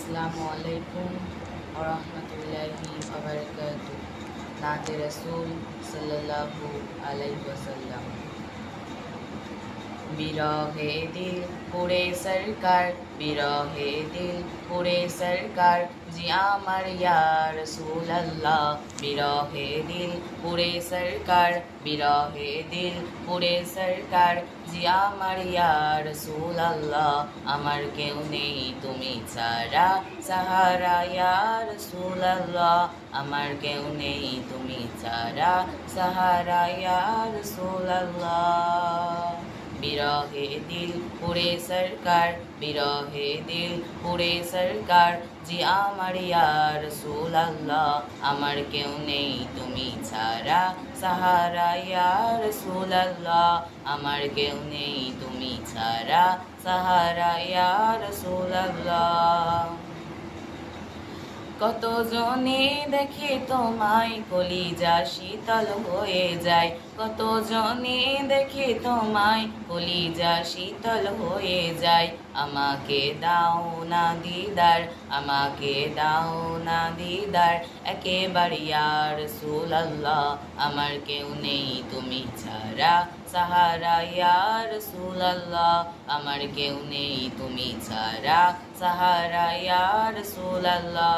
আসসালামু আলাইকুম ওয়া রাহমাতুল্লাহি ওয়া বারাকাতুহু। নাতে রাসূল সাল্লাল্লাহু আলাইহি ওয়াসাল্লাম। বিরহে দিল পুড়ে সরকার, বিরহে দিল পুড়ে সরকার, জি আমার ইয়া রাসূলুল্লাহ। বিরহে দিল পুড়ে সরকার, বিরহে দিল পুড়ে সরকার, জি আমার ইয়া রাসূলুল্লাহ। আমার কেউ নেই তুমি ছাড়া, সাহারা ইয়া রাসূলুল্লাহ। আমার কেউ নেই তুমি ছাড়া, সাহারা ইয়া রাসূলুল্লাহ। বিরহে দিল পুড়ে সরকার, বিরহে দিল পুড়ে সরকার, জি আমার ইয়া রাসূলুল্লাহ। আমার কেউ নেই তুমি ছাড়া, সাহারা ইয়া রাসূলুল্লাহ। আমার কেউ নেই তুমি ছাড়া, সাহারা ইয়া রাসূলুল্লাহ। কত জনে দেখে তোমায় কলিজা শীতল হয়ে যায়, কত জনে দেখে তোমায় কলিজা শীতল হয়ে যায়। আমাকে দাও না দিদার, আমাকে দাও না দিদার, একেবারে ইয়া রাসূলুল্লাহ। আমার কেউ নেই তুমি ছাড়া, সাহারা ইয়া রাসূলুল্লাহ। আমার কেউ নেই তুমি ছাড়া, সাহারা ইয়া রাসূলুল্লাহ।